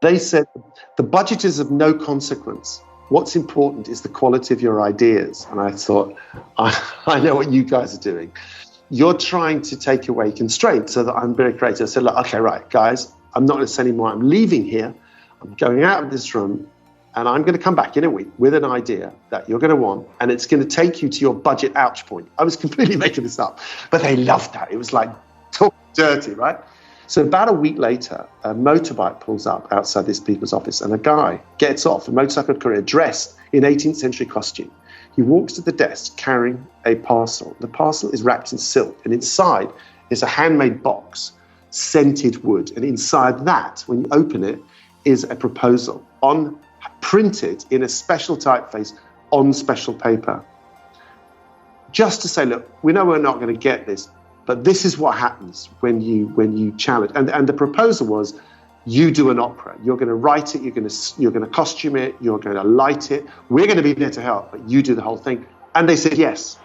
They said, the budget is of no consequence. What's important is the quality of your ideas. And I thought, I know what you guys are doing. You're trying to take away constraints so that I'm very creative. I said, look, okay, right, guys, I'm not going to say anymore. I'm leaving here. I'm going out of this room, and I'm going to come back in a week with an idea that you're going to want, and it's going to take you to your budget ouch point. I was completely making this up, but they loved that. It was like talk dirty, right? So about a week later, a motorbike pulls up outside this people's office, and a guy gets off, a motorcycle courier dressed in 18th century costume. He walks to the desk carrying a parcel. The parcel is wrapped in silk, and inside is a handmade box, scented wood. And inside that, when you open it, is a proposal printed in a special typeface on special paper. Just to say, look, we know we're not going to get this, but this is what happens when you challenge. And the proposal was, you do an opera. You're going to write it. You're going to costume it. You're going to light it. We're going to be there to help, but you do the whole thing. And they said yes.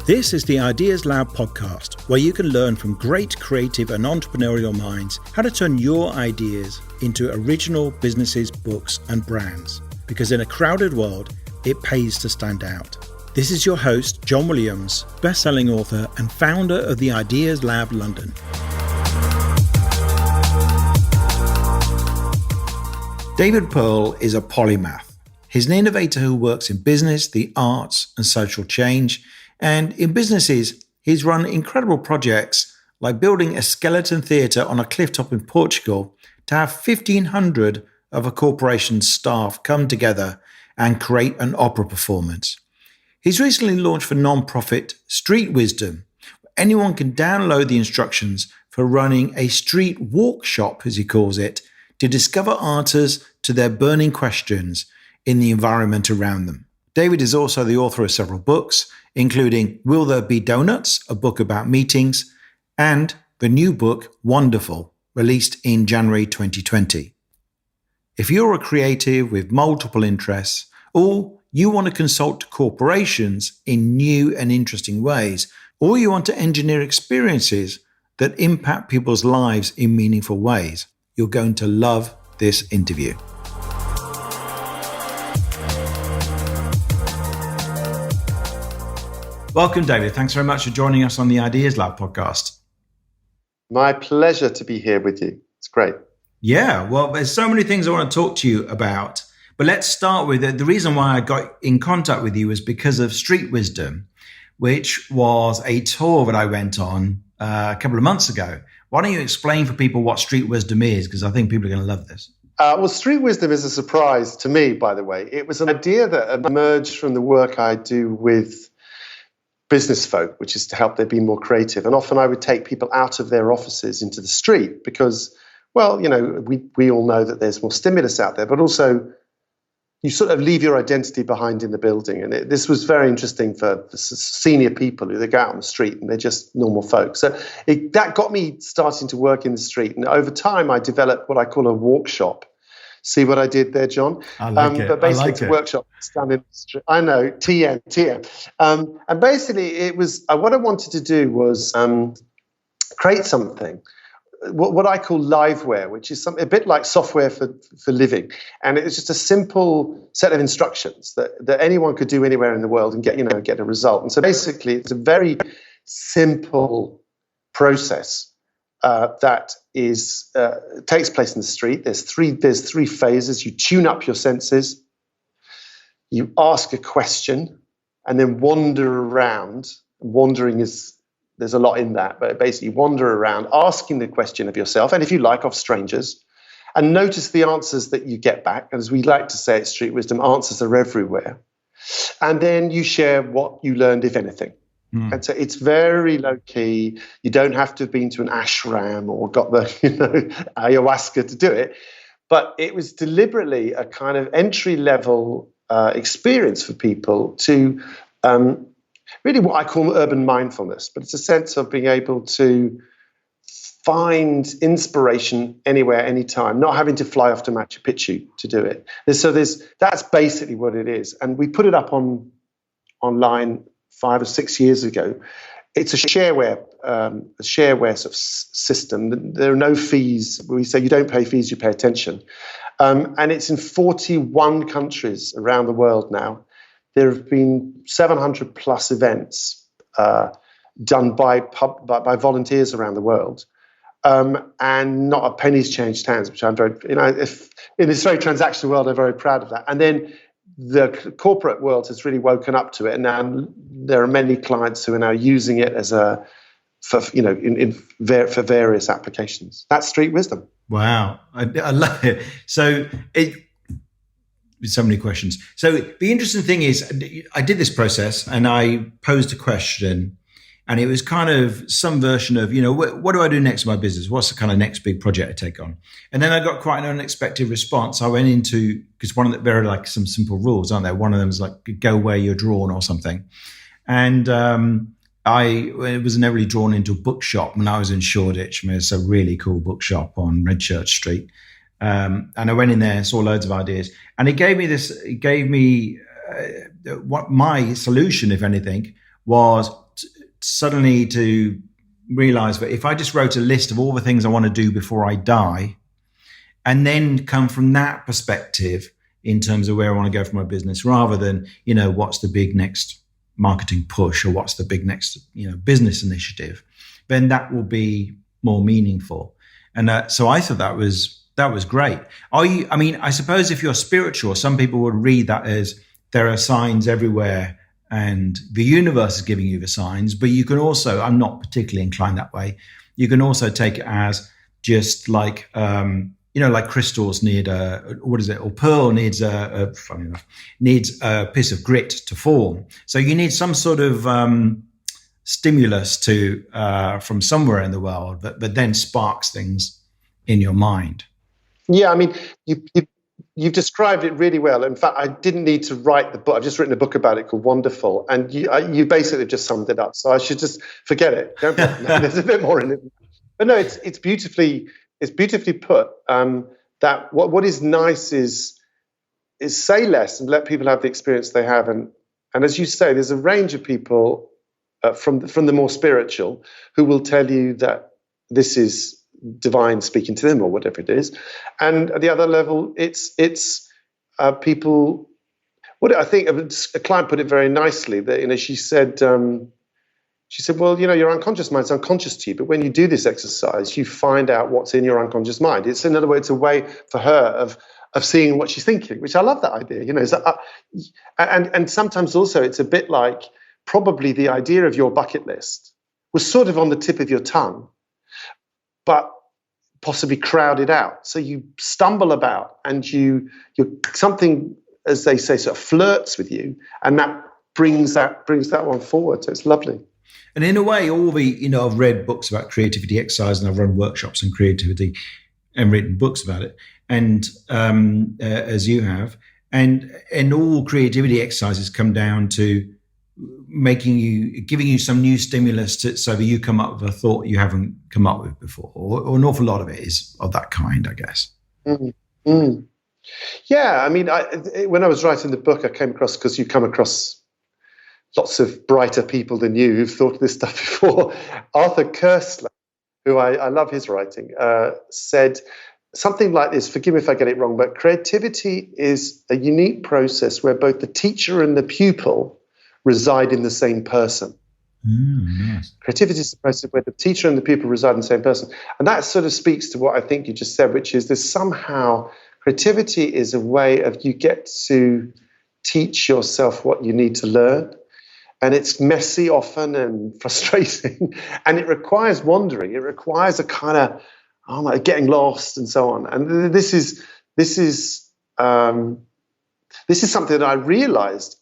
This is the Ideas Lab podcast, where you can learn from great creative and entrepreneurial minds how to turn your ideas into original businesses, books, and brands. Because in a crowded world, it pays to stand out. This is your host, John Williams, best-selling author and founder of the Ideas Lab London. David Pearl is a polymath. He's an innovator who works in business, the arts, and social change. And in businesses, he's run incredible projects like building a skeleton theatre on a clifftop in Portugal to have 1,500 of a corporation's staff come together and create an opera performance. He's recently launched for non-profit StreetWisdom. Anyone can download the instructions for running a street walk shop, as he calls it, to discover answers to their burning questions in the environment around them. David is also the author of several books, including Will There Be Donuts?, a book about meetings, and the new book, Wanderful, released in January 2020. If you're a creative with multiple interests, or you want to consult corporations in new and interesting ways, or you want to engineer experiences that impact people's lives in meaningful ways, you're going to love this interview. Welcome, David. Thanks very much for joining us on the Ideas Lab podcast. My pleasure to be here with you. It's great. Yeah, well, there's so many things I want to talk to you about. But let's start with the reason why I got in contact with you was because of StreetWisdom, which was a tour that I went on a couple of months ago. Why don't you explain for people what StreetWisdom is? Because I think people are going to love this. Well, StreetWisdom is a surprise to me, by the way. It was an idea that emerged from the work I do with business folk, which is to help them be more creative. And often I would take people out of their offices into the street because, well, you know, we all know that there's more stimulus out there, but also you sort of leave your identity behind in the building. And this was very interesting for the senior people who they go out on the street and they're just normal folk. So that got me starting to work in the street. And over time, I developed what I call a walk shop. See what I did there, John? I like it. But basically, it's a workshop stand in the street. I know, TM. And basically, it was what I wanted to do was create something, what I call liveware, which is a bit like software for living. And it's just a simple set of instructions that anyone could do anywhere in the world and get a result. And so basically, it's a very simple process that takes place in the street. There's three phases. You tune up your senses, you ask a question, and then wander around. Wandering there's a lot in that, but basically wander around asking the question of yourself, and if you like, of strangers, and notice the answers that you get back. And as we like to say at StreetWisdom, answers are everywhere. And then you share what you learned, if anything. And so it's very low key. You don't have to have been to an ashram or got the ayahuasca to do it. But it was deliberately a kind of entry level experience for people to really what I call urban mindfulness. But it's a sense of being able to find inspiration anywhere, anytime, not having to fly off to Machu Picchu to do it. That's basically what it is. And we put it up online 5 or 6 years ago. it's a shareware sort of system. There are no fees. We say you don't pay fees, you pay attention. And it's in 41 countries around the world now. There have been 700 plus events done by volunteers around the world. And not a penny's changed hands, which I'm very, if in this very transactional world, I'm very proud of that. And then the corporate world has really woken up to it, and now there are many clients who are now using it for various applications. That's Street Wisdom. Wow, I love it. So so many questions. So the interesting thing is, I did this process and I posed a question, and it was kind of some version of, what do I do next in my business? What's the kind of next big project I take on? And then I got quite an unexpected response. I went into, because there are like some simple rules, aren't there? One of them is like, go where you're drawn or something. And I was never really drawn into a bookshop when I was in Shoreditch. I mean, it's a really cool bookshop on Redchurch Street. And I went in there, saw loads of ideas, and it gave me what my solution, if anything, was suddenly to realize that if I just wrote a list of all the things I want to do before I die, and then come from that perspective in terms of where I want to go for my business, rather than, what's the big next marketing push or what's the big next, business initiative, then that will be more meaningful. And so I thought that was great. I suppose if you're spiritual, some people would read that as there are signs everywhere and the universe is giving you the signs, but you can also, I'm not particularly inclined that way. You can also take it as just like, like crystals need or pearl needs funny enough, needs a piece of grit to form. So you need some sort of stimulus from somewhere in the world, but then sparks things in your mind. Yeah, I mean, you've described it really well. In fact, I didn't need to write the book. I've just written a book about it called Wanderful, and you basically just summed it up. So I should just forget it. Don't bother. No, there's a bit more in it, but no, it's beautifully put. That what is nice is say less and let people have the experience they have, and as you say, there's a range of people from the more spiritual who will tell you that this is divine speaking to them or whatever it is, and at the other level, it's people. What I think a client put it very nicely. That she said, well, your unconscious mind's unconscious to you, but when you do this exercise, you find out what's in your unconscious mind. It's, in other words, a way for her of seeing what she's thinking, which I love that idea. So, and sometimes also it's a bit like probably the idea of your bucket list was sort of on the tip of your tongue, but possibly crowded out. So you stumble about and you're something, as they say, sort of flirts with you, and that brings that one forward. So it's lovely. And in a way, all the, I've read books about creativity exercise, and I've run workshops on creativity and written books about it. And as you have, and all creativity exercises come down to giving you some new stimulus so that you come up with a thought you haven't come up with before, or an awful lot of it is of that kind, I guess. Mm-hmm. Yeah, I mean, when I was writing the book, I came across, because you come across lots of brighter people than you who've thought of this stuff before. Arthur Koestler, who I love his writing, said something like this. Forgive me if I get it wrong, but creativity is a unique process where both the teacher and the pupil reside in the same person. Nice. Creativity is the process where the teacher and the pupil reside in the same person. And that sort of speaks to what I think you just said, which is there's somehow creativity is a way of you get to teach yourself what you need to learn. And it's messy often and frustrating. And it requires wandering. It requires a kind of getting lost and so on. And this is something that I realized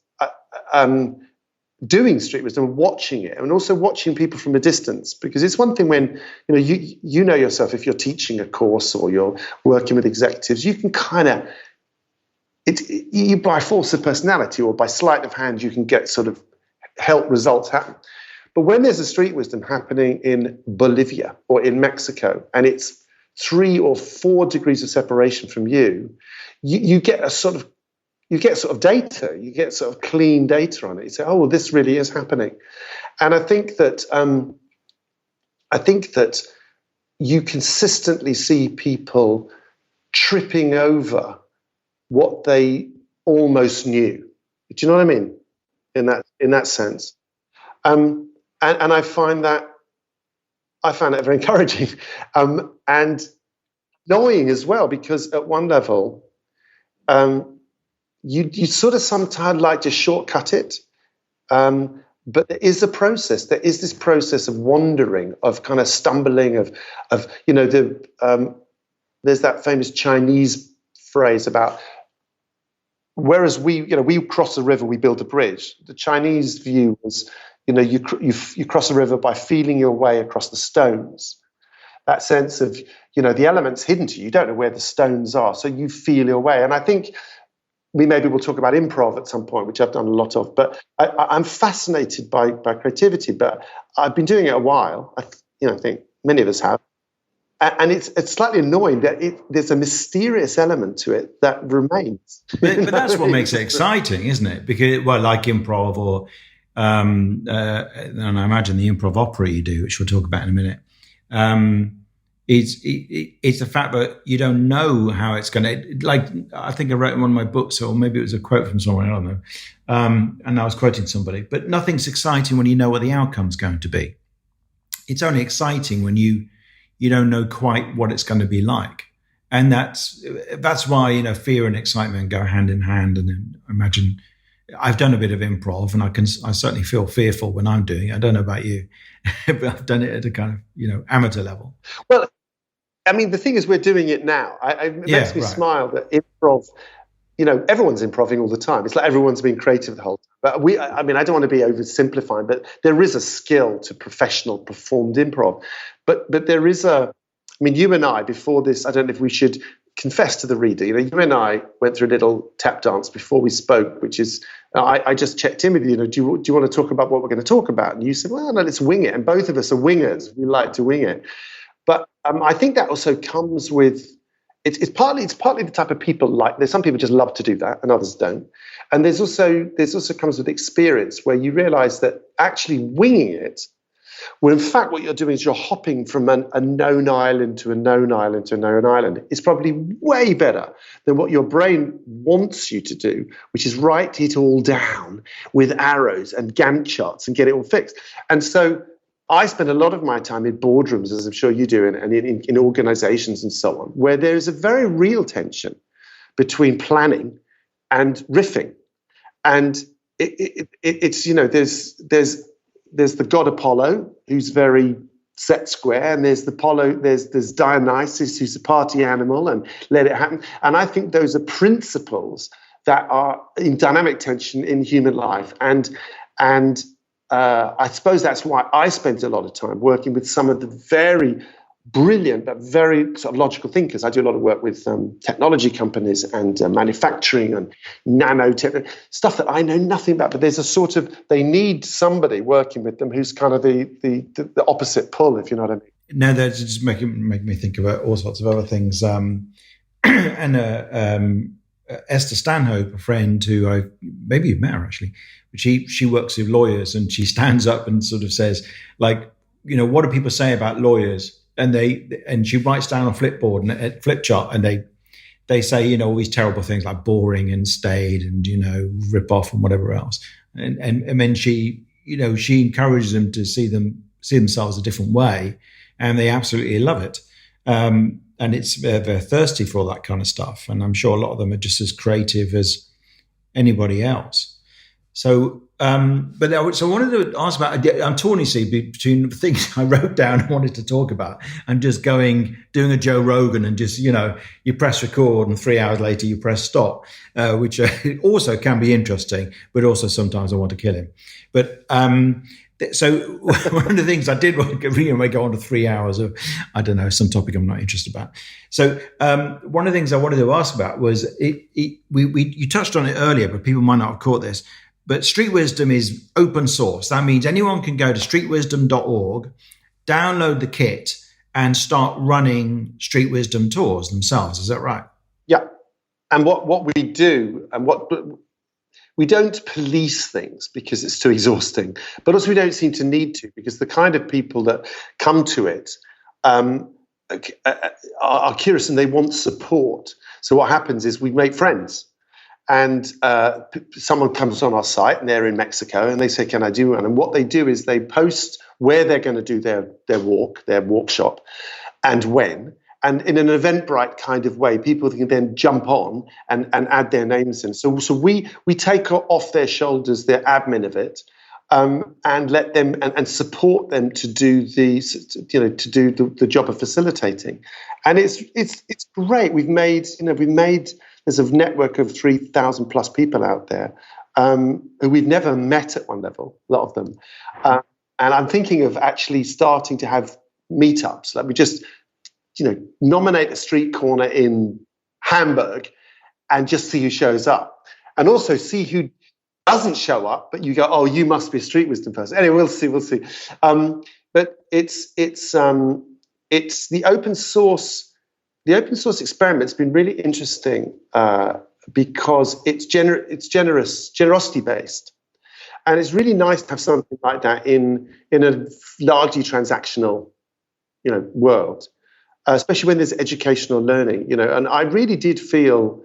doing Street Wisdom, watching it, and also watching people from a distance, because it's one thing when you know yourself, if you're teaching a course or you're working with executives, you can kind of you by force of personality or by sleight of hand you can get sort of help results happen. But when there's a Street Wisdom happening in Bolivia or in Mexico, and it's 3 or 4 degrees of separation from you get sort of data, you get sort of clean data on it. You say, oh, well, this really is happening. And I think that you consistently see people tripping over what they almost knew. Do you know what I mean? In that sense, and I find that very encouraging, and annoying as well, because at one level, you sort of sometimes like to shortcut it. But there is a process. There is this process of wandering, of kind of stumbling, of there's that famous Chinese phrase about, whereas we cross a river, we build a bridge. The Chinese view was, you cross a river by feeling your way across the stones. That sense of, the elements hidden to you. You don't know where the stones are, so you feel your way. And I think maybe we'll talk about improv at some point, which I've done a lot of. But I'm fascinated by creativity. But I've been doing it a while. I think many of us have. And it's slightly annoying that there's a mysterious element to it that remains. But that's what makes it exciting, isn't it? Because, like improv, or and I imagine the improv opera you do, which we'll talk about in a minute. It's the fact that you don't know how it's going to. Like, I think I wrote in one of my books, or maybe it was a quote from someone, I don't know. And I was quoting somebody. But nothing's exciting when you know what the outcome's going to be. It's only exciting when you don't know quite what it's going to be like. And that's why, fear and excitement go hand in hand. And then imagine, I've done a bit of improv, and I certainly feel fearful when I'm doing it. I don't know about you, but I've done it at a kind of, amateur level. Well, I mean, the thing is, we're doing it now. It makes me smile that improv, everyone's improving all the time. It's like everyone's being creative the whole time. But I don't want to be oversimplifying, but there is a skill to professional performed improv. But there is you and I, before this, I don't know if we should confess to the reader, you and I went through a little tap dance before we spoke, which is, I just checked in with you, do you want to talk about what we're going to talk about? And you said, well, no, let's wing it. And both of us are wingers. We like to wing it. But I think that also comes with, it's partly the type of people, like, there's some people just love to do that and others don't. And there's also comes with experience, where you realize that actually winging it, well, in fact, what you're doing is you're hopping from a known island to a known island to a known island. It's probably way better than what your brain wants you to do, which is write it all down with arrows and Gantt charts and get it all fixed. And so I spend a lot of my time in boardrooms, as I'm sure you do, and in organizations and so on, where there is a very real tension between planning and riffing. And it's there's the god Apollo, who's very set square, and there's Dionysus, who's a party animal, and let it happen. And I think those are principles that are in dynamic tension in human life. And I suppose that's why I spent a lot of time working with some of the very brilliant but very sort of logical thinkers. I do a lot of work with technology companies and manufacturing and nanotech, stuff that I know nothing about. But there's a sort of, they need somebody working with them who's kind of the opposite pull, if you know what I mean. No, that's just making me think about all sorts of other things. Esther Stanhope, a friend who maybe you've met her actually, but she works with lawyers, and she stands up and sort of says, like, what do people say about lawyers? And she writes down on flipboard and a flip chart, and they say, all these terrible things like boring and staid and, rip off and whatever else. And then she encourages them to see themselves a different way, and they absolutely love it. And they're thirsty for all that kind of stuff. And I'm sure a lot of them are just as creative as anybody else. So, so I wanted to ask about, I'm torn, you see, between the things I wrote down and wanted to talk about, and just doing a Joe Rogan and just, you press record and 3 hours later you press stop, which also can be interesting, but also sometimes I want to kill him. But, so one of the things I did want to go on to 3 hours of, I don't know, some topic I'm not interested about. So one of the things I wanted to ask about was, you touched on it earlier, but people might not have caught this. But StreetWisdom is open source. That means anyone can go to streetwisdom.org, download the kit, and start running StreetWisdom tours themselves. Is that right? Yeah. And what we do, and we don't police things because it's too exhausting, but also we don't seem to need to, because the kind of people that come to it are curious and they want support. So what happens is we make friends. And someone comes on our site and they're in Mexico and they say, can I do one? And what they do is they post where they're going to do their workshop, and when. And in an Eventbrite kind of way, people can then jump on and add their names in. So we take off their shoulders the admin of it, and let them and support them to do the job of facilitating. And it's great. We've made there's a network of 3,000 plus people out there who we've never met at one level, a lot of them. And I'm thinking of actually starting to have meetups. Like we just, nominate a street corner in Hamburg and just see who shows up. And also see who doesn't show up, but you go, oh, you must be a StreetWisdom person. Anyway, we'll see. But it's the open source. The open source experiment's been really interesting because it's generosity based, and it's really nice to have something like that in a largely transactional, world, especially when there's educational learning. And I really did feel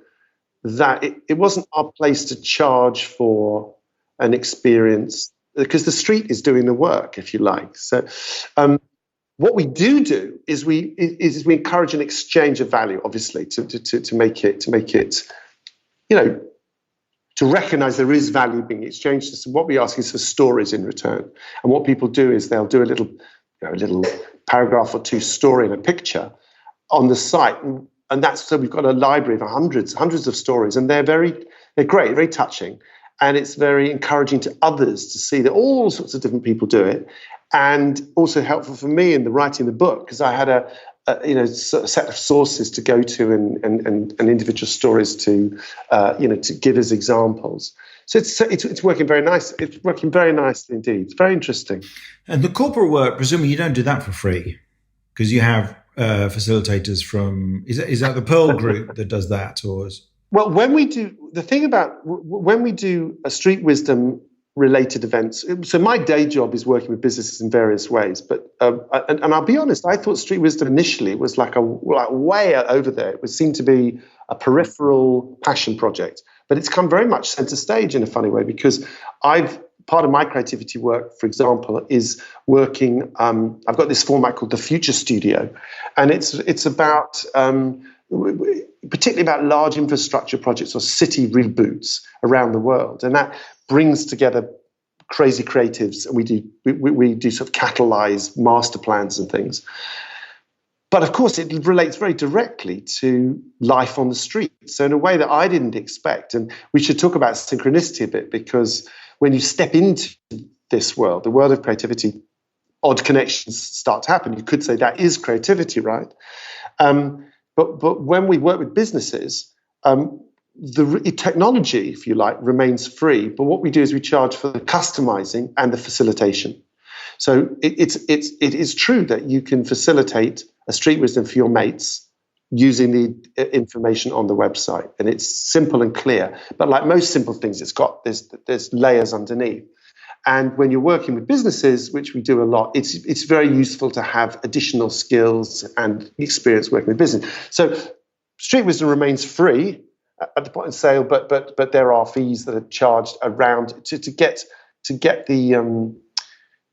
that it wasn't our place to charge for an experience, because the street is doing the work, if you like. So. What we do is we encourage an exchange of value, obviously, to make it, to recognize there is value being exchanged. So what we ask is for stories in return. And what people do is they'll do a little paragraph or two story in a picture on the site, and that's so we've got a library of hundreds of stories, and they're great, very touching, and it's very encouraging to others to see that all sorts of different people do it. And also helpful for me in the writing the book, because I had a set of sources to go to and individual stories to give as examples. So it's working very nice. It's working very nicely indeed. It's very interesting. And the corporate work, presumably you don't do that for free, because you have facilitators from. Is that the Pearl group that does that, or? Well, when we do a StreetWisdom related events. So my day job is working with businesses in various ways, but and I'll be honest, I thought StreetWisdom initially was like way over there. It seemed to be a peripheral passion project, but it's come very much center stage in a funny way, because part of my creativity work, for example, is working. I've got this format called the Future Studio, and it's about particularly about large infrastructure projects or city reboots around the world, and that brings together crazy creatives, and we do sort of catalyze master plans and things. But of course, it relates very directly to life on the street. So in a way that I didn't expect, and we should talk about synchronicity a bit, because when you step into this world, the world of creativity, odd connections start to happen. You could say that is creativity, right? But when we work with businesses, the technology, if you like, remains free. But what we do is we charge for the customizing and the facilitation. So it is true that you can facilitate a StreetWisdom for your mates using the information on the website, and it's simple and clear. But like most simple things, there's layers underneath. And when you're working with businesses, which we do a lot, it's very useful to have additional skills and experience working with business. So StreetWisdom remains free at the point of sale, but there are fees that are charged around to get the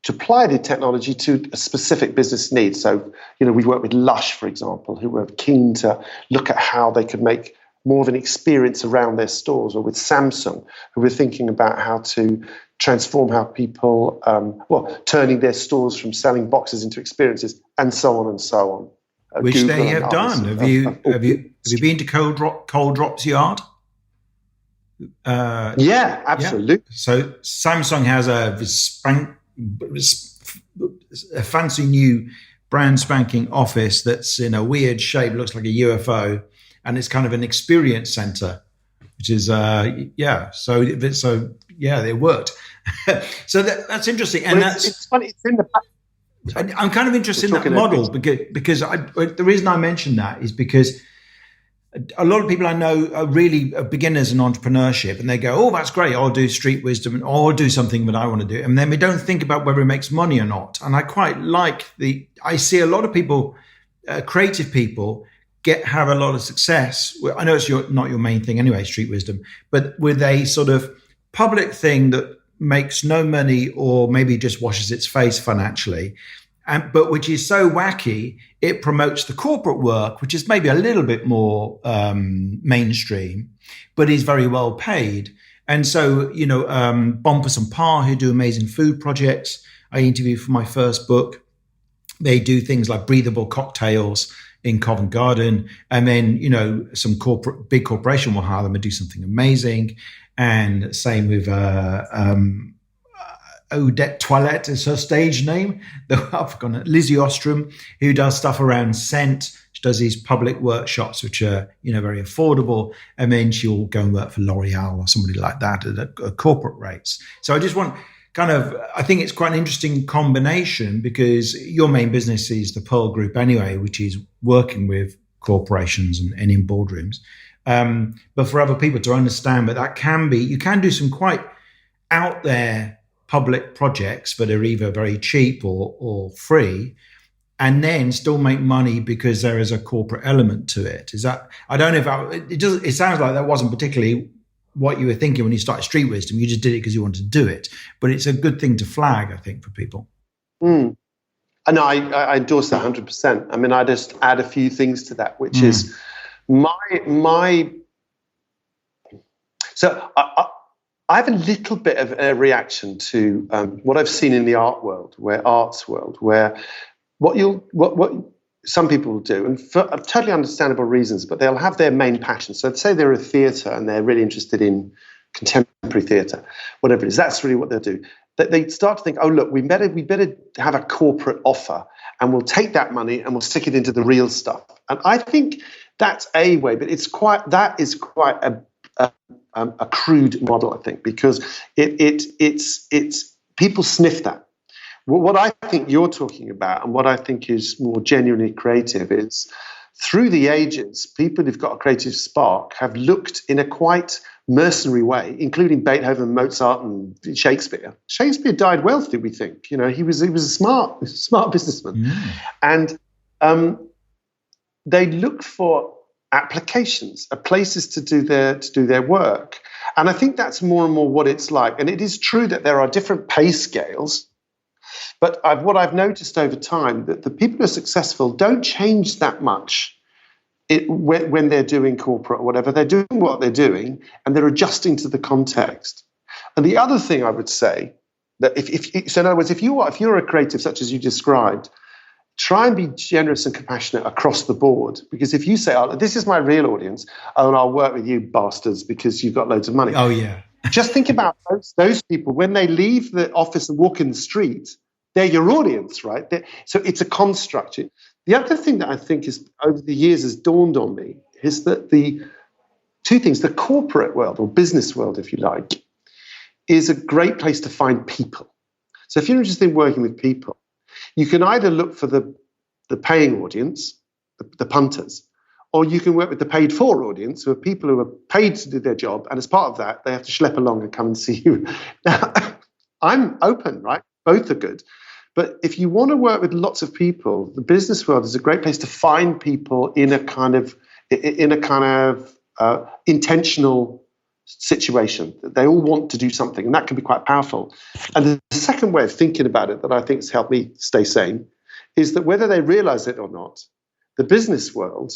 to apply the technology to a specific business need. So we work with Lush, for example, who were keen to look at how they could make more of an experience around their stores, or with Samsung, who were thinking about how to transform how people, turning their stores from selling boxes into experiences, and so on and so on. Which Google they have done. Have you been to Cold Drop's yard? Yeah, absolutely. Yeah. So Samsung has a fancy new brand spanking office that's in a weird shape, looks like a UFO, and it's kind of an experience center, which is So it worked. So that's interesting, and it's funny. It's in the. I'm kind of interested in that model because the reason I mentioned that is because a lot of people I know are really beginners in entrepreneurship, and they go, "Oh, that's great. I'll do street wisdom, or I'll do something that I want to do," and then we don't think about whether it makes money or not. And I quite like I see a lot of people, creative people, have a lot of success. I know it's not your main thing anyway, street wisdom, but with a sort of public thing that makes no money or maybe just washes its face financially, but which is so wacky, it promotes the corporate work, which is maybe a little bit more mainstream, but is very well paid. And so, Bumpus and Pa, who do amazing food projects, I interviewed for my first book. They do things like breathable cocktails in Covent Garden, and then some big corporation will hire them and do something amazing. And same with Odette Toilette is her stage name. I've forgotten it. Lizzie Ostrom, who does stuff around scent. She does these public workshops, which are, very affordable. And then she'll go and work for L'Oreal or somebody like that at corporate rates. So I just want I think it's quite an interesting combination, because your main business is the Pearl Group anyway, which is working with corporations and in boardrooms. But for other people to understand that you can do some quite out there public projects that are either very cheap or free, and then still make money because there is a corporate element to it. Is that, I don't know if it sounds like that wasn't particularly what you were thinking when you started Street Wisdom. You just did it because you wanted to do it. But it's a good thing to flag, I think, for people. And I endorse that 100%. I mean, I just add a few things to that, which is my. So I have a little bit of a reaction to what I've seen in the arts world, where what some people will do, and for totally understandable reasons, but they'll have their main passion. So let's say they're a theatre and they're really interested in contemporary theatre, whatever it is. That's really what they'll do. They start to think, oh, look, we better have a corporate offer, and we'll take that money and we'll stick it into the real stuff. And I think that's a way, but that is quite a crude model, I think, because it's people sniff that. What I think you're talking about, and what I think is more genuinely creative, is through the ages, people who've got a creative spark have looked in a quite mercenary way, including Beethoven, Mozart, and Shakespeare. Shakespeare died wealthy, we think. He was a smart businessman, and they looked for applications, places to do their work. And I think that's more and more what it's like. And it is true that there are different pay scales. But what I've noticed over time, that the people who are successful don't change that much when they're doing corporate or whatever. They're doing what they're doing, and they're adjusting to the context. And the other thing I would say, that so in other words, if you're a creative such as you described, try and be generous and compassionate across the board. Because if you say, oh, this is my real audience, and I'll work with you bastards because you've got loads of money. Oh, yeah. Just think about those people when they leave the office and walk in the street. They're your audience, right? So it's a construct. The other thing that I think is over the years has dawned on me is that the two things, the corporate world or business world, if you like, is a great place to find people. So if you're interested in working with people, you can either look for the paying audience, the punters, or you can work with the paid for audience, who are people who are paid to do their job. And as part of that, they have to schlep along and come and see you. Now, I'm open, right? Both are good. But if you want to work with lots of people, the business world is a great place to find people in a kind of intentional situation. They all want to do something, and that can be quite powerful. And the second way of thinking about it that I think has helped me stay sane is that whether they realize it or not, the business world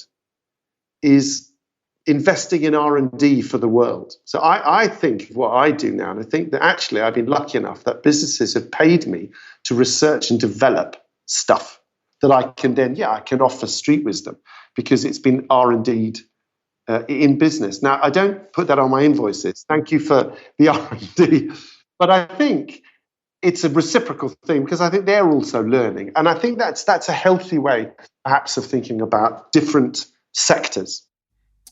is investing in R&D for the world. So I think of what I do now, and I think that actually I've been lucky enough that businesses have paid me to research and develop stuff that I can then, I can offer Street Wisdom, because it's been R&D'd in business. Now, I don't put that on my invoices. Thank you for the R&D. But I think it's a reciprocal thing, because I think they're also learning. And I think that's a healthy way, perhaps, of thinking about different sectors.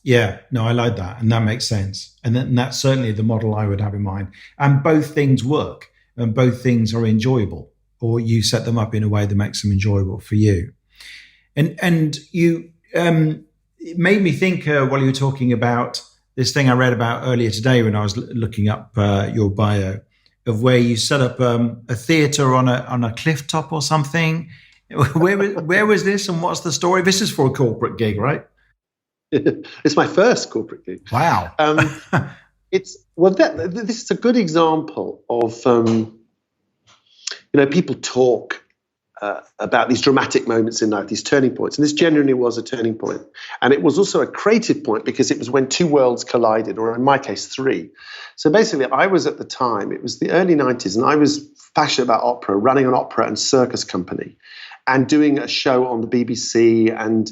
Yeah, no, I like that. And that makes sense. And that's certainly the model I would have in mind. And both things work, and both things are enjoyable, or you set them up in a way that makes them enjoyable for you. And you, it made me think while you were talking about this thing I read about earlier today when I was looking up your bio of where you set up a theatre on a cliff top or something. Where was this and what's the story? This is for a corporate gig, right? It's my first corporate gig. Wow. It's this is a good example of people talk about these dramatic moments in life, these turning points, and this genuinely was a turning point. And it was also a creative point because it was when two worlds collided, or in my case, three. So basically, I was at the time, it was the early 90s, and I was passionate about opera, running an opera and circus company, and doing a show on the BBC, and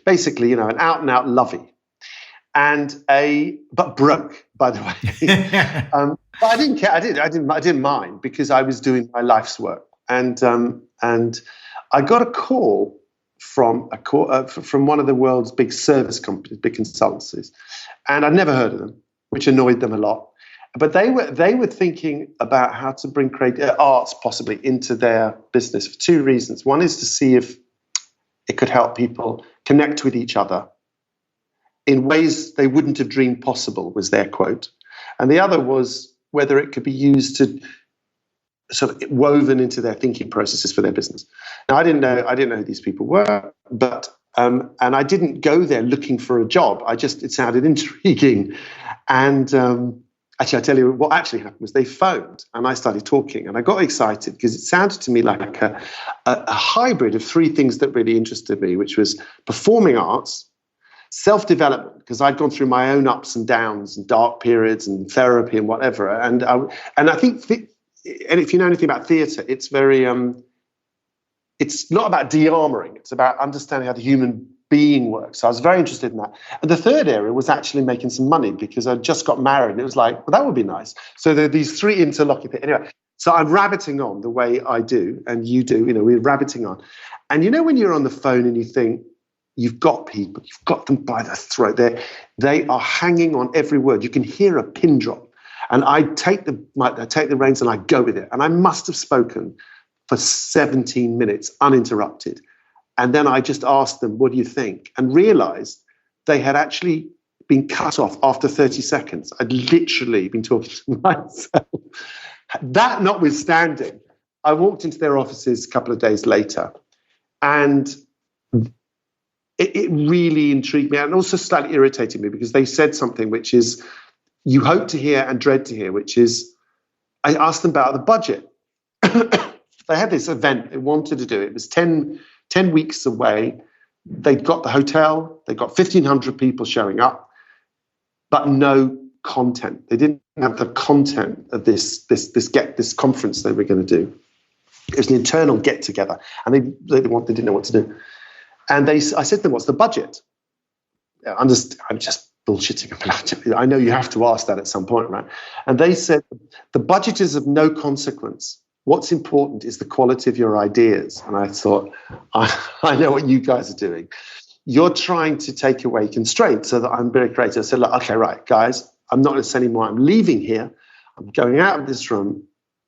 basically, an out-and-out lovey. But broke, by the way. But I didn't care. I didn't mind because I was doing my life's work, and I got a call from one of the world's big service companies, big consultancies, and I'd never heard of them, which annoyed them a lot. But they were thinking about how to bring creative arts possibly into their business for two reasons. One is to see if it could help people connect with each other in ways they wouldn't have dreamed possible, was their quote. And the other was whether it could be used to sort of woven into their thinking processes for their business. Now, I didn't know who these people were, but and I didn't go there looking for a job. It sounded intriguing. And actually, I tell you what actually happened was they phoned and I started talking and I got excited because it sounded to me like a hybrid of three things that really interested me, which was performing arts, self-development, because I'd gone through my own ups and downs and dark periods and therapy and whatever. And I think, and if you know anything about theatre, it's very, it's not about de-armoring. It's about understanding how the human being works. So I was very interested in that. And the third area was actually making some money because I just got married. And it was like, well, that would be nice. So there are these three interlocking things. Anyway, so I'm rabbiting on the way I do, and you do, we're rabbiting on. And when you're on the phone and you think, you've got people, you've got them by the throat. They are hanging on every word. You can hear a pin drop. And I take the reins and I go with it. And I must have spoken for 17 minutes uninterrupted. And then I just asked them, what do you think? And realized they had actually been cut off after 30 seconds. I'd literally been talking to myself. That notwithstanding, I walked into their offices a couple of days later, and it really intrigued me and also slightly irritated me because they said something which is you hope to hear and dread to hear, which is I asked them about the budget. They had this event they wanted to do. It was 10 weeks away. They'd got the hotel. They got 1,500 people showing up, but no content. They didn't have the content of this conference they were going to do. It was an internal get together, and they didn't know what to do. And I said to them, what's the budget? I'm just bullshitting about it. I know you have to ask that at some point, right? And they said, the budget is of no consequence. What's important is the quality of your ideas. And I thought, I know what you guys are doing. You're trying to take away constraints so that I'm very creative. I said, look, okay, right, guys, I'm not going to say anymore. I'm leaving here. I'm going out of this room.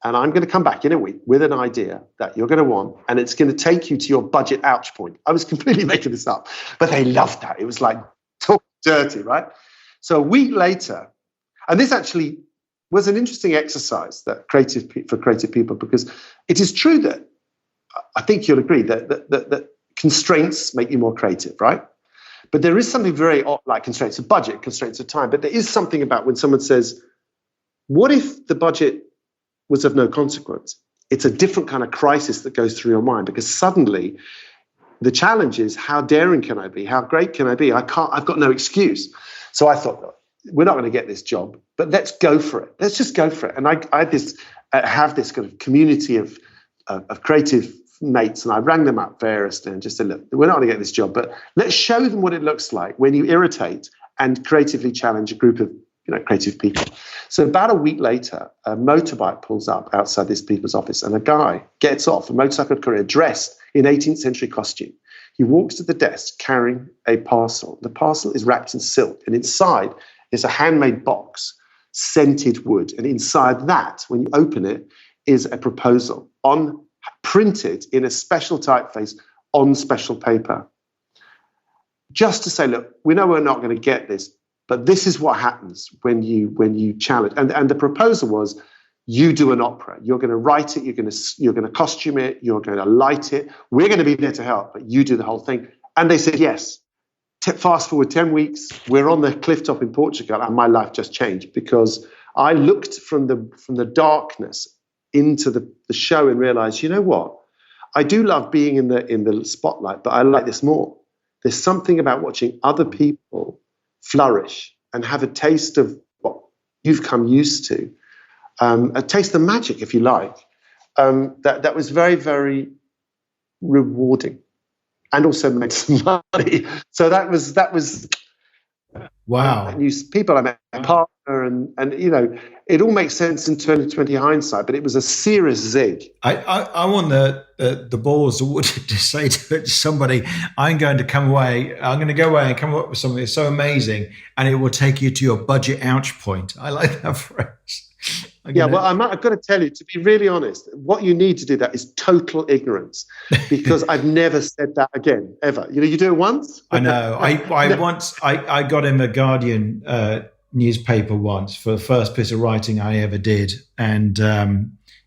And I'm going to come back in a week with an idea that you're going to want, and it's going to take you to your budget ouch point. I was completely making this up, but they loved that. It was like talk dirty, right? So a week later, and this actually was an interesting exercise for creative people, because it is true that I think you'll agree that constraints make you more creative, right? But there is something very odd, like constraints of budget, constraints of time. But there is something about when someone says, what if the budget was of no consequence? It's a different kind of crisis that goes through your mind, because suddenly the challenge is, how daring can I be? How great can I be? I've got no excuse. So I thought, look, we're not going to get this job, but let's go for it. Let's just go for it. And I have this kind of community of creative mates, and I rang them up variously and just said, look, we're not going to get this job, but let's show them what it looks like when you irritate and creatively challenge a group of creative people. So about a week later, a motorbike pulls up outside this people's office, and a guy gets off, a motorcycle courier dressed in 18th century costume. He walks to the desk carrying a parcel. The parcel is wrapped in silk, and inside is a handmade box, scented wood. And inside that, when you open it, is a proposal printed in a special typeface on special paper. just to say, look, we know we're not going to get this, but this is what happens when you challenge. And the proposal was, you do an opera. You're going to write it. You're going to costume it. You're going to light it. We're going to be there to help, but you do the whole thing. And they said yes. Fast forward 10 weeks, we're on the clifftop in Portugal, and my life just changed because I looked from the darkness into the show and realized, you know what? I do love being in the spotlight, but I like this more. There's something about watching other people flourish and have a taste of what you've come used to, a taste of magic, if you like. That was very, very rewarding, and also made some money. So that was wow. New people, I met my partner, and you know, it all makes sense in 2020 hindsight, but it was a serious zig. I want the balls to say to somebody, I'm going to go away and come up with something that's so amazing, and it will take you to your budget ouch point. I like that phrase. Well, I've got to tell you, to be really honest, what you need to do that is total ignorance, because I've never said that again, ever. You know, you do it once. I know. I got him a Guardian newspaper once for the first piece of writing I ever did, and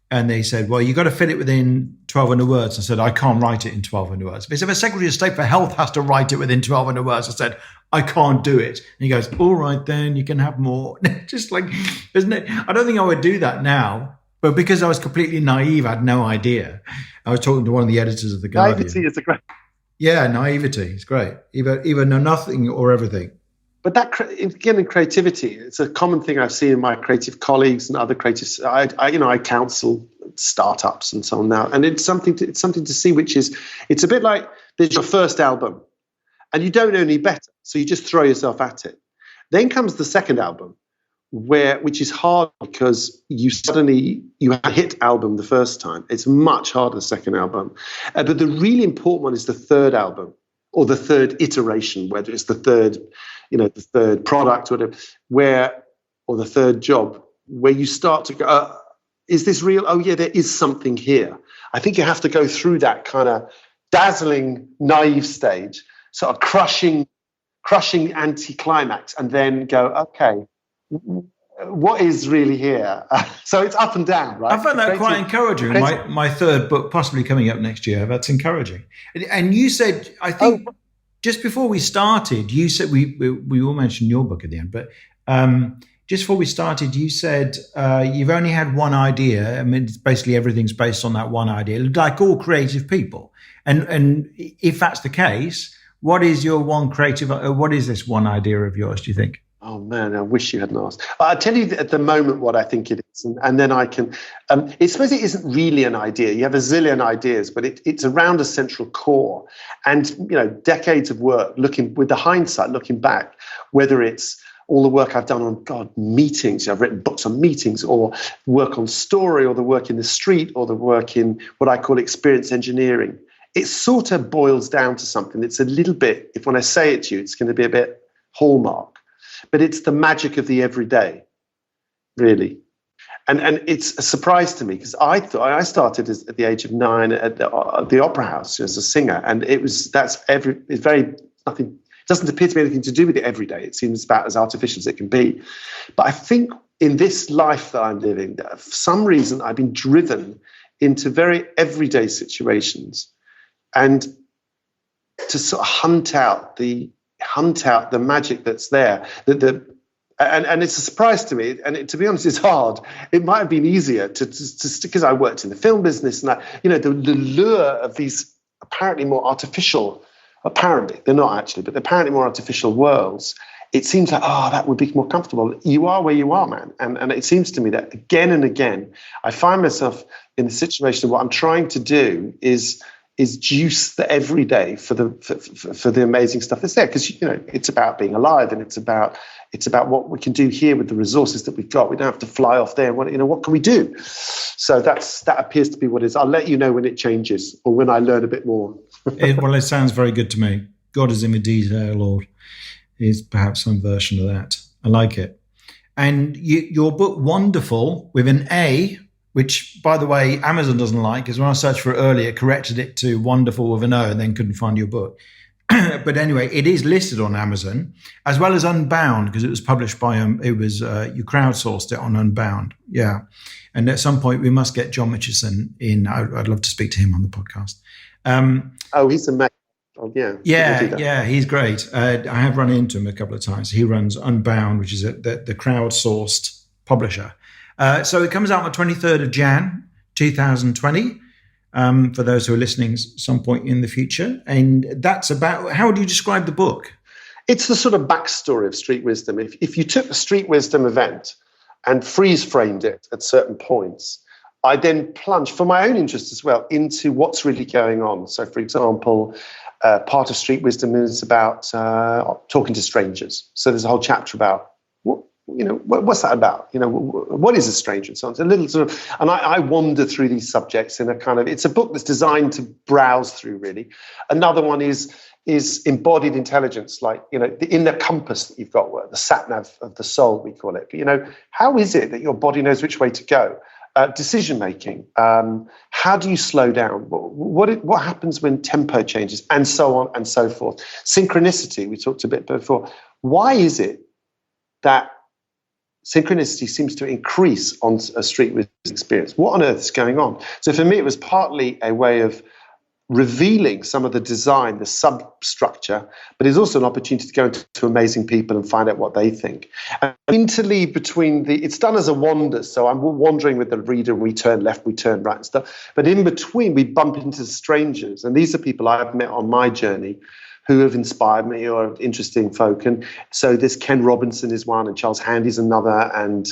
they said, well, you got to fit it within 1,200 words. I said, I can't write it in 1,200 words. They said, the Secretary of State for Health has to write it within 1,200 words. I said, I can't do it. And he goes, all right, then you can have more. Just like, isn't it? I don't think I would do that now, but because I was completely naive, I had no idea. I was talking to one of the editors of the Guardian. Naivety is a great. Yeah, naivety is great. Either know nothing or everything. But that, again, in creativity, it's a common thing I've seen in my creative colleagues and other creatives. I counsel startups and so on now, and it's something to see, which is, it's a bit like there's your first album, and you don't know any better, so you just throw yourself at it. Then comes the second album, which is hard because you had a hit album the first time. It's much harder the second album, but the really important one is the third album, or the third iteration, whether it's the third product, or whatever, or the third job, where you start to go, is this real? Oh yeah, there is something here. I think you have to go through that kind of dazzling, naive stage, sort of crushing anticlimax, and then go, okay, what is really here? So it's up and down, right? I found that quite encouraging. My third book possibly coming up next year. That's encouraging. And you said, I think just before we started, you said, we all mentioned your book at the end, but just before we started, you said you've only had one idea. I mean, it's basically everything's based on that one idea, like all creative people. And if that's the case, what is your one creative? What is this one idea of yours, do you think? Oh man, I wish you hadn't asked. I'll tell you at the moment what I think it is, and then I can. It's suppose it isn't really an idea. You have a zillion ideas, but it's around a central core, and decades of work, looking back, whether it's all the work I've done on meetings. I've written books on meetings, or work on story, or the work in the street, or the work in what I call experience engineering. It sort of boils down to something. It's a little bit. If when I say it to you, it's going to be a bit Hallmark. But it's the magic of the everyday, really. And it's a surprise to me, because I thought I started at the age of 9 at the Opera House as a singer, and it's very nothing. It doesn't appear to be anything to do with the everyday. It seems about as artificial as it can be. But I think in this life that I'm living, for some reason I've been driven into very everyday situations, and to sort of hunt out the magic that's there. And it's a surprise to me. And to be honest, it's hard. It might have been easier to because I worked in the film business, and the lure of these apparently more artificial, apparently they're not actually, but apparently more artificial worlds. It seems like, that would be more comfortable. You are where you are, man. And it seems to me that again and again, I find myself in the situation of what I'm trying to do is juice the everyday for the amazing stuff that's there, because it's about being alive, and it's about what we can do here with the resources that we've got. We don't have to fly off there. What can we do? So that appears to be what it is. I'll let you know when it changes, or when I learn a bit more. It sounds very good to me. God is in the detail, Lord, is perhaps some version of that. I like it. And your book, Wanderful, with an A, which, by the way, Amazon doesn't like, because when I searched for it earlier, it corrected it to Wonderful with an O, and then couldn't find your book. but anyway, it is listed on Amazon as well as Unbound because it was published by you crowdsourced it on Unbound. Yeah. And at some point we must get John Mitchison in. I'd love to speak to him on the podcast. He's amazing. Oh, yeah, he's great. I have run into him a couple of times. He runs Unbound, which is the crowdsourced publisher. So it comes out on the 23rd of Jan, 2020, for those who are listening some point in the future. And that's about, how would you describe the book? It's the sort of backstory of Street Wisdom. If you took the Street Wisdom event and freeze framed it at certain points, I then plunged, for my own interest as well, into what's really going on. So, for example, part of Street Wisdom is about talking to strangers. So there's a whole chapter about, what's that about? What is a stranger and so on. It's a little sort of, and I wander through these subjects in a kind of, it's a book that's designed to browse through, really. Another one is embodied intelligence, like, the inner compass that you've got, the sat-nav of the soul, we call it. But, how is it that your body knows which way to go? Decision making. How do you slow down? What happens when tempo changes, and so on and so forth? Synchronicity. We talked a bit before. Why is it that synchronicity seems to increase on a street wisdom experience? What on earth is going on? So for me, it was partly a way of revealing some of the design, the substructure, but it's also an opportunity to go into amazing people and find out what they think. And interleave between it's done as a wander, so I'm wandering with the reader, and we turn left, we turn right and stuff. But in between, we bump into strangers, and these are people I've met on my journey who have inspired me or interesting folk. And so this Ken Robinson is one, and Charles Handy's another, and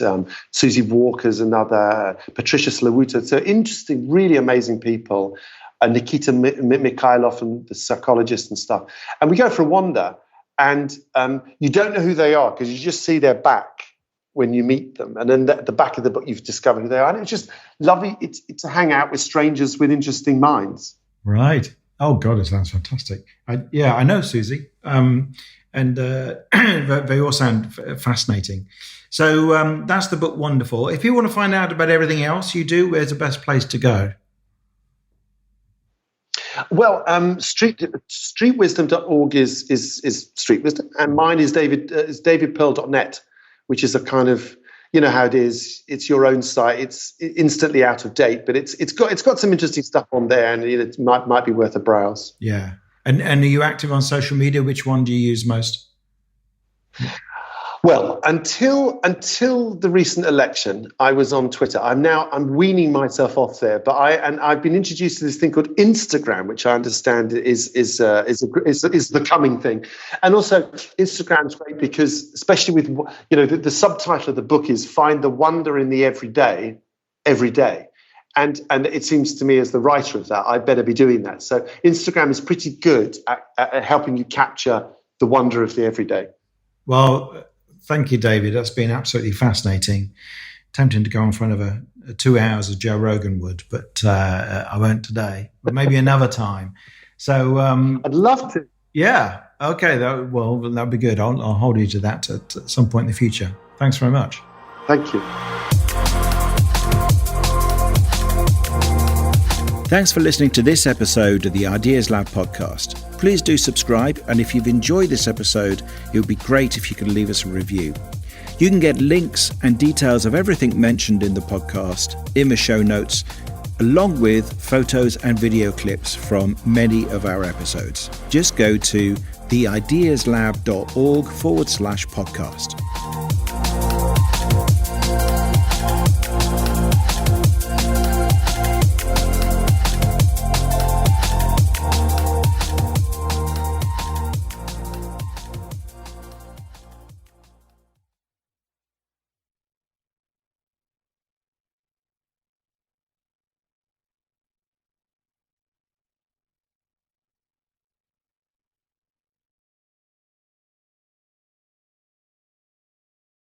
Susie Walker's another, Patricia Slawuta. So interesting, really amazing people. Nikita Mikhailov, and the psychologist and stuff. And we go for a wander, and you don't know who they are because you just see their back when you meet them. And then at the back of the book, you've discovered who they are. And it's just lovely. It's to hang out with strangers with interesting minds. Right. Oh, God, it sounds fantastic. I know Susie. And they all sound fascinating. So that's the book, Wanderful. If you want to find out about everything else you do, where's the best place to go? Well, streetwisdom.org is Street Wisdom, and mine is davidpearl.net, which is a kind of, how it is. It's your own site. It's instantly out of date, but it's got some interesting stuff on there, and it might be worth a browse. Yeah, and are you active on social media? Which one do you use most? Well, until the recent election, I was on Twitter. I'm weaning myself off there, but I've been introduced to this thing called Instagram, which I understand is the coming thing. And also, Instagram's great because, especially with the subtitle of the book is "Find the Wonder in the Everyday," every day. And it seems to me, as the writer of that, I better be doing that. So Instagram is pretty good at helping you capture the wonder of the everyday. Well, thank you, David. That's been absolutely fascinating. Tempting to go in front of a 2 hours as Joe Rogan would, but I won't today. But maybe another time. So I'd love to. Yeah. Okay. That'd be good. I'll hold you to that at some point in the future. Thanks very much. Thank you. Thanks for listening to this episode of the Ideas Lab podcast. Please do subscribe, and if you've enjoyed this episode, it would be great if you could leave us a review. You can get links and details of everything mentioned in the podcast in the show notes, along with photos and video clips from many of our episodes. Just go to theideaslab.org/podcast.